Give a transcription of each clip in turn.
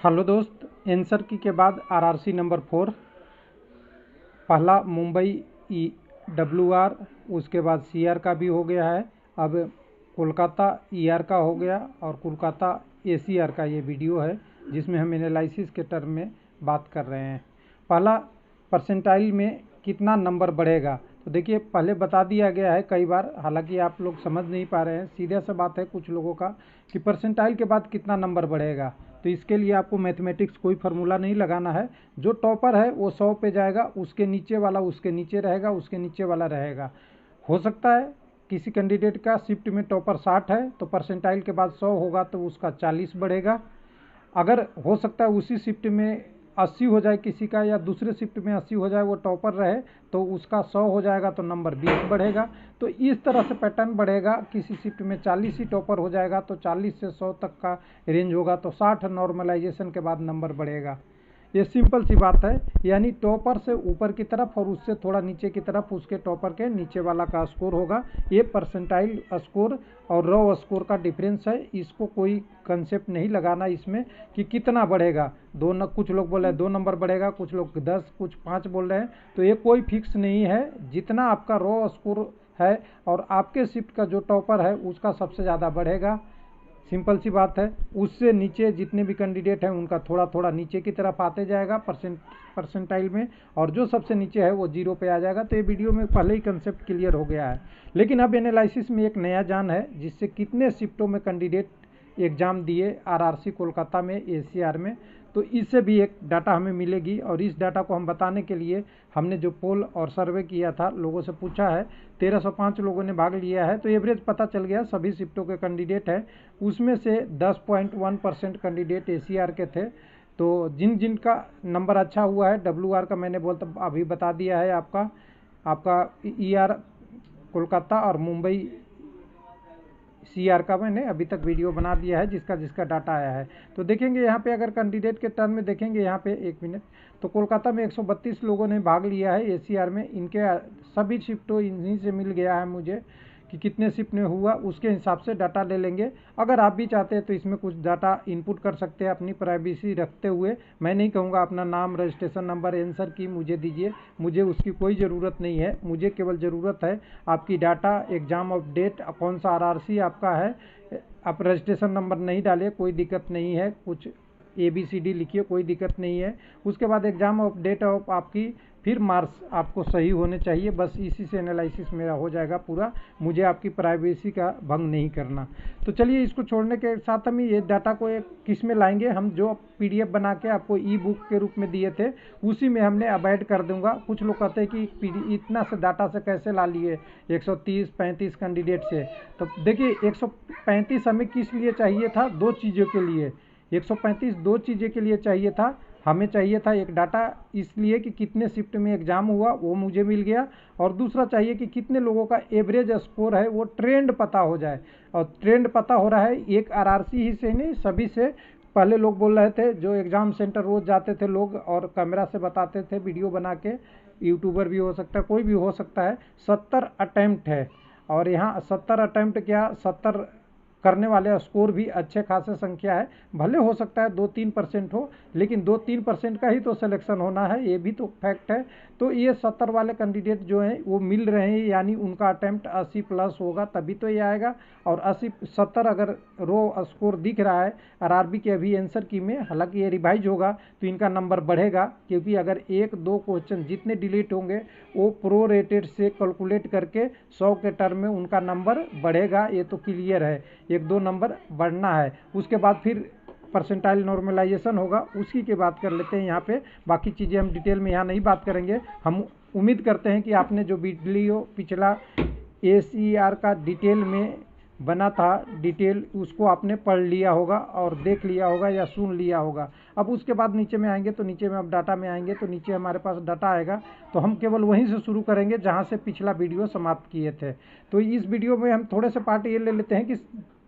Hello दोस्त, answer की के बाद आरआरसी नंबर 4 पहला मुंबई WR, उसके बाद CR का भी हो गया है। अब कोलकाता ER का हो गया और कोलकाता ACR का ये वीडियो है जिसमें हम एनालिसिस के टर्म में बात कर रहे हैं। पहला परसेंटाइल में कितना नंबर बढ़ेगा, तो देखिए पहले बता दिया गया है कई बार, हालांकि आप लोग समझ नहीं पा रहे हैं। सीधा सा बात है कुछ लोगों का कि परसेंटाइल के बाद कितना नंबर बढ़ेगा, तो इसके लिए आपको मैथमेटिक्स कोई फार्मूला नहीं लगाना है। जो टॉपर है वो 100 पे जाएगा, उसके नीचे वाला उसके नीचे रहेगा, उसके नीचे वाला रहेगा। हो सकता है किसी कैंडिडेट का शिफ्ट में टॉपर 60 है तो परसेंटाइल के बाद 100 होगा तो उसका 40 बढ़ेगा। अगर हो सकता है उसी शिफ्ट में 80 हो जाए किसी का, या दूसरे शिफ्ट में 80 हो जाए, वो टॉपर रहे तो उसका 100 हो जाएगा तो नंबर 20 बढ़ेगा। तो इस तरह से पैटर्न बढ़ेगा। किसी शिफ्ट में 40 ही टॉपर हो जाएगा तो 40 से 100 तक का रेंज होगा, तो 60 नॉर्मलाइजेशन के बाद नंबर बढ़ेगा। ये सिंपल सी बात है, यानी टॉपर से ऊपर की तरफ और उससे थोड़ा नीचे की तरफ उसके टॉपर के नीचे वाला का स्कोर होगा। ये परसेंटाइल स्कोर और रॉ स्कोर का डिफरेंस है। इसको कोई कंसेप्ट नहीं लगाना इसमें कि कितना बढ़ेगा। कुछ लोग बोल रहे हैं 2 नंबर बढ़ेगा, कुछ लोग 10, कुछ 5 बोल रहे हैं, तो ये कोई फिक्स नहीं है। जितना आपका रॉ स्कोर है और आपके शिफ्ट का जो टॉपर है उसका सबसे ज़्यादा बढ़ेगा। सिंपल सी बात है। उससे नीचे जितने भी कैंडिडेट हैं उनका थोड़ा थोड़ा नीचे की तरफ आते जाएगा परसेंटाइल में, और जो सबसे नीचे है वो 0 पे आ जाएगा। तो ये वीडियो में पहले ही कंसेप्ट क्लियर हो गया है। लेकिन अब एनालिसिस में एक नया जान है, जिससे कितने शिफ्टों में कैंडिडेट एग्ज़ाम दिए आरआरसी कोलकाता में, ACR में, तो इससे भी एक डाटा हमें मिलेगी। और इस डाटा को हम बताने के लिए हमने जो पोल और सर्वे किया था, लोगों से पूछा है, 1305 लोगों ने भाग लिया है, तो एवरेज पता चल गया सभी शिफ्टों के कैंडिडेट हैं। उसमें से 10.1% कैंडिडेट ACR के थे। तो जिन जिन का नंबर अच्छा हुआ है, WR का मैंने अभी बता दिया है, आपका ER कोलकाता और मुंबई CR का मैंने अभी तक वीडियो बना दिया है जिसका जिसका डाटा आया है। तो देखेंगे यहाँ पे, अगर कैंडिडेट के टर्न में देखेंगे यहाँ पे, एक मिनट, तो कोलकाता में 132 लोगों ने भाग लिया है ACR में। इनके सभी शिफ्टों इन्हीं से मिल गया है मुझे कि कितने शिफ्ट में हुआ, उसके हिसाब से डाटा ले लेंगे। अगर आप भी चाहते हैं तो इसमें कुछ डाटा इनपुट कर सकते हैं अपनी प्राइवेसी रखते हुए। मैं नहीं कहूँगा अपना नाम, रजिस्ट्रेशन नंबर, आंसर की मुझे दीजिए, मुझे उसकी कोई ज़रूरत नहीं है। मुझे केवल ज़रूरत है आपकी डाटा, एग्ज़ाम अपडेट, कौन सा आरआरसी आपका है। आप रजिस्ट्रेशन नंबर नहीं डालिए, कोई दिक्कत नहीं है, कुछ ABCD लिखिए, कोई दिक्कत नहीं है। उसके बाद एग्ज़ाम अपडेट ऑफ आपकी, फिर मार्क्स आपको सही होने चाहिए। बस इसी से एनालिसिस मेरा हो जाएगा पूरा। मुझे आपकी प्राइवेसी का भंग नहीं करना। तो चलिए, इसको छोड़ने के साथ हम ये डाटा को एक किस में लाएंगे, हम जो PDF बना के आपको E-बुक के रूप में दिए थे उसी में हमने अब ऐड कर दूंगा। कुछ लोग कहते हैं कि इतना से डाटा से कैसे ला लिए 130-35 कैंडिडेट से। तो देखिए 135 हमें किस लिए चाहिए था, 2 चीज़ों के लिए। 135 2 चीज़ों के लिए चाहिए था। हमें चाहिए था एक डाटा इसलिए कि कितने शिफ्ट में एग्ज़ाम हुआ, वो मुझे मिल गया। और दूसरा चाहिए कि कितने लोगों का एवरेज स्कोर है, वो ट्रेंड पता हो जाए। और ट्रेंड पता हो रहा है एक आरआरसी ही से नहीं, सभी से। पहले लोग बोल रहे थे, जो एग्ज़ाम सेंटर रोज़ जाते थे लोग और कैमरा से बताते थे वीडियो बना के, यूट्यूबर भी हो सकता है, कोई भी हो सकता है, 70 अटैम्प्ट है। और यहाँ 70 अटैम्प्ट क्या, 70 करने वाले स्कोर भी अच्छे खासे संख्या है। भले हो सकता है 2-3% हो, लेकिन 2-3% का ही तो सिलेक्शन होना है, ये भी तो फैक्ट है। तो ये 70 वाले कैंडिडेट जो हैं वो मिल रहे हैं, यानी उनका अटैम्प्ट 80 प्लस होगा तभी तो ये आएगा। और 80-70 अगर रो स्कोर दिख रहा है आरआरबी के अभी आंसर की में, हालांकि ये रिवाइज होगा तो इनका नंबर बढ़ेगा, क्योंकि अगर 1-2 क्वेश्चन जितने डिलीट होंगे वो प्रो रेटेड से कैलकुलेट करके 100 के टर्म में उनका नंबर बढ़ेगा। ये तो क्लियर है, 1-2 नंबर बढ़ना है। उसके बाद फिर परसेंटाइल नॉर्मलाइजेशन होगा, उसी की बात कर लेते हैं यहाँ पे। बाकी चीज़ें हम डिटेल में यहाँ नहीं बात करेंगे। हम उम्मीद करते हैं कि आपने जो वीडियो पिछला ACR का डिटेल में बना था, डिटेल उसको आपने पढ़ लिया होगा और देख लिया होगा या सुन लिया होगा। अब उसके बाद नीचे में आएंगे तो नीचे में, अब डाटा में आएंगे तो नीचे हमारे पास डाटा आएगा, तो हम केवल वहीं से शुरू करेंगे जहां से पिछला वीडियो समाप्त किए थे। तो इस वीडियो में हम थोड़े से पार्ट ये ले लेते हैं कि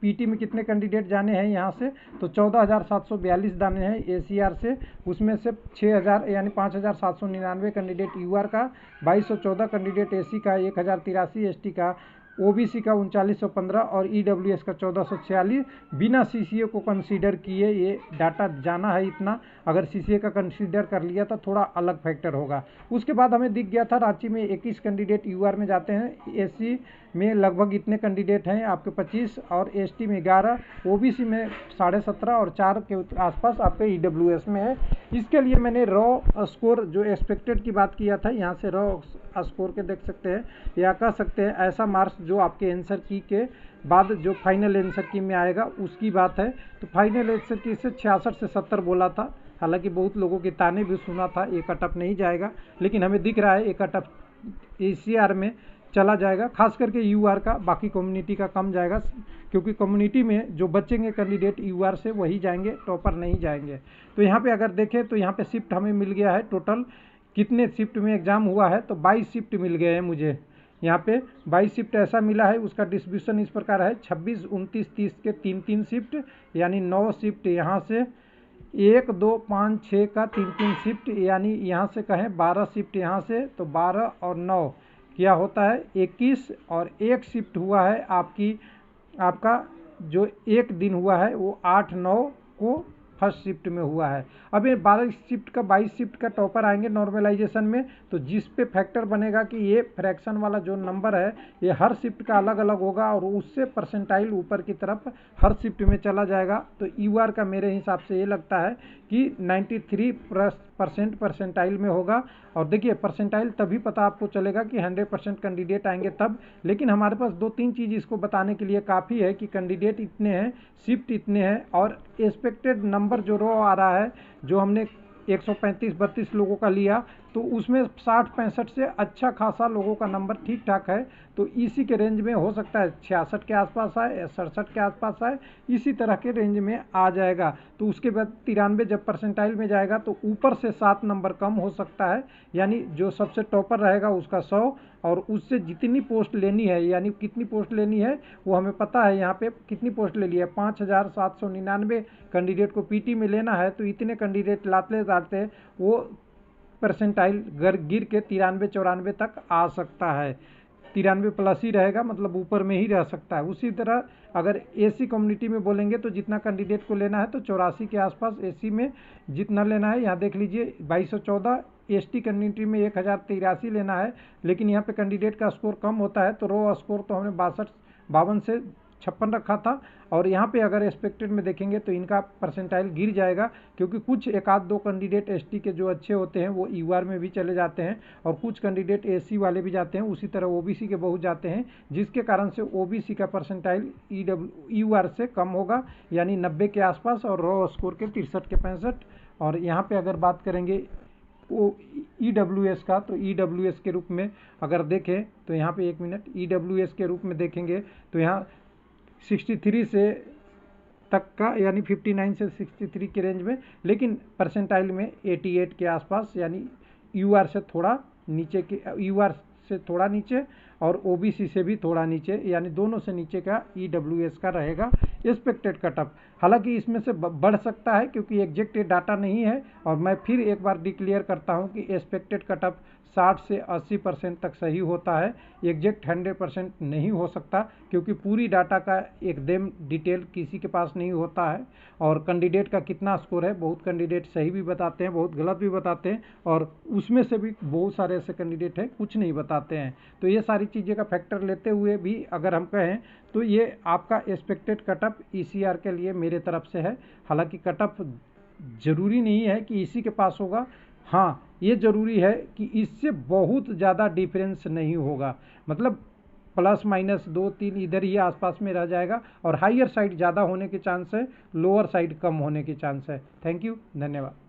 PT में कितने कैंडिडेट जाने हैं यहाँ से। तो 14,742 दाने हैं ACR से, उसमें से 6,000 यानी 5,799 कैंडिडेट UR का, 2,214 कैंडिडेट AC का, 1,083 ST का, ओबीसी का 3915 और ईडब्ल्यूएस का 1446 बिना सीसीए को कंसीडर किए ये डाटा जाना है इतना। अगर सीसीए का कंसीडर कर लिया तो थोड़ा अलग फैक्टर होगा। उसके बाद हमें दिख गया था रांची में 21 कैंडिडेट यूआर में जाते हैं, एससी में लगभग इतने कैंडिडेट हैं आपके 25 और एसटी में 11, ओबीसी में 17.5 और 4 के आसपास आपके ईडब्ल्यूएस में है। इसके लिए मैंने रॉ स्कोर जो एक्सपेक्टेड की बात किया था, यहाँ से रॉ स्कोर के देख सकते हैं या कह सकते हैं ऐसा मार्क्स जो आपके आंसर की के बाद जो फाइनल आंसर की में आएगा उसकी बात है। तो फाइनल आंसर की से 66 से 70 बोला था, हालांकि बहुत लोगों के ताने भी सुना था ये कटअप नहीं जाएगा, लेकिन हमें दिख रहा है ये कटअप एसीआर में चला जाएगा, खास करके यूआर का, बाकी कम्युनिटी का कम जाएगा क्योंकि कम्युनिटी में जो बचेंगे कैंडिडेट यूआर से वही जाएंगे, टॉपर नहीं जाएंगे। तो यहाँ पे अगर देखें तो यहाँ पे शिफ्ट हमें मिल गया है, टोटल कितने शिफ्ट में एग्ज़ाम हुआ है तो 22 शिफ्ट मिल गए हैं मुझे। यहाँ पे 22 शिफ्ट ऐसा मिला है, उसका डिस्ट्रीब्यूशन इस प्रकार है 26, 29, 30 के 3-3 शिफ्ट, यानी 9 शिफ्ट यहाँ से, 1, 2, 5, 6 का 3-3 शिफ्ट, यानी यहाँ से कहें 12 शिफ्ट यहाँ से, तो 12 और 9 क्या होता है 21, और एक शिफ्ट हुआ है आपका जो एक दिन हुआ है वो 8-9 को फर्स्ट शिफ्ट में हुआ है। अब ये 12 शिफ्ट का 22 शिफ्ट का टॉपर आएंगे नॉर्मलाइजेशन में, तो जिस पे फैक्टर बनेगा कि ये फ्रैक्शन वाला जो नंबर है ये हर शिफ्ट का अलग अलग होगा और उससे परसेंटाइल ऊपर की तरफ हर शिफ्ट में चला जाएगा। तो यूआर का मेरे हिसाब से ये लगता है कि 93% परसेंटाइल में होगा। और देखिए परसेंटाइल तभी पता आपको चलेगा कि 100% कैंडिडेट आएंगे तब, लेकिन हमारे पास 2-3 चीज़ इसको बताने के लिए काफ़ी है कि कैंडिडेट इतने हैं, शिफ्ट इतने हैं और एक्सपेक्टेड नंबर जो रो आ रहा है, जो हमने 135-32 लोगों का लिया तो उसमें 60-65 से अच्छा खासा लोगों का नंबर ठीक ठाक है। तो इसी के रेंज में हो सकता है 66 के आसपास आए या 67 के आसपास आए, इसी तरह के रेंज में आ जाएगा। तो उसके बाद 93 जब परसेंटाइल में जाएगा तो ऊपर से 7 नंबर कम हो सकता है, यानी जो सबसे टॉपर रहेगा उसका 100, और उससे जितनी पोस्ट लेनी है, यानी कितनी पोस्ट लेनी है वो हमें पता है। यहाँ पे कितनी पोस्ट ले लिया है 5799 कैंडिडेट को पीटी में लेना है, तो इतने कैंडिडेट लाते वो परसेंटाइल गिर के 93-94 तक आ सकता है। 93 प्लस ही रहेगा, मतलब ऊपर में ही रह सकता है। उसी तरह अगर एसी कम्युनिटी में बोलेंगे तो जितना कैंडिडेट को लेना है तो 84 के आसपास एसी में जितना लेना है, यहाँ देख लीजिए 2214। एसटी कम्युनिटी में 1083 लेना है, लेकिन यहाँ पे कैंडिडेट का स्कोर कम होता है, तो रो स्कोर तो हमने 52 से 56 रखा था। और यहाँ पे अगर एक्सपेक्टेड में देखेंगे तो इनका परसेंटाइल गिर जाएगा, क्योंकि कुछ 1-2 कैंडिडेट एसटी के जो अच्छे होते हैं वो यूआर में भी चले जाते हैं और कुछ कैंडिडेट एससी वाले भी जाते हैं, उसी तरह ओबीसी के बहुत जाते हैं, जिसके कारण से ओबीसी का परसेंटाइल यूआर से कम होगा, यानी 90 के आसपास, और रॉ स्कोर के 63 के 65। और यहाँ पे अगर बात करेंगे वो ईडब्ल्यूएस का, तो ईडब्ल्यूएस के रूप में अगर देखें तो यहाँ पे 1 मिनट, ईडब्ल्यूएस के रूप में देखेंगे तो यहाँ 63 से तक का, यानी 59 से 63 के रेंज में, लेकिन परसेंटाइल में 88 के आसपास, यानी यूआर से थोड़ा नीचे के, यूआर से थोड़ा नीचे और ओबीसी से भी थोड़ा नीचे, यानी दोनों से नीचे का ईडब्ल्यूएस का रहेगा एक्सपेक्टेड कटअप। हालांकि इसमें से बढ़ सकता है क्योंकि एग्जैक्ट डाटा नहीं है, और मैं फिर एक बार डिक्लेयर करता हूं कि एक्सपेक्टेड कटअप 60 से 80% तक सही होता है, एग्जैक्ट 100% नहीं हो सकता, क्योंकि पूरी डाटा का एकदम डिटेल किसी के पास नहीं होता है। और कैंडिडेट का कितना स्कोर है, बहुत कैंडिडेट सही भी बताते हैं, बहुत गलत भी बताते हैं, और उसमें से भी बहुत सारे ऐसे कैंडिडेट हैं कुछ नहीं बताते हैं। तो ये सारी चीज़ें का फैक्टर लेते हुए भी अगर हम कहें तो ये आपका एक्सपेक्टेड कटअप ईसीआर के लिए मेरे तरफ से है। हालांकि कटअप जरूरी नहीं है कि इसी के पास होगा, हाँ ये जरूरी है कि इससे बहुत ज़्यादा डिफरेंस नहीं होगा, मतलब ±2-3 इधर ही आसपास में रह जाएगा, और हाईयर साइड ज़्यादा होने के चांस है, लोअर साइड कम होने के चांस है। थैंक यू, धन्यवाद।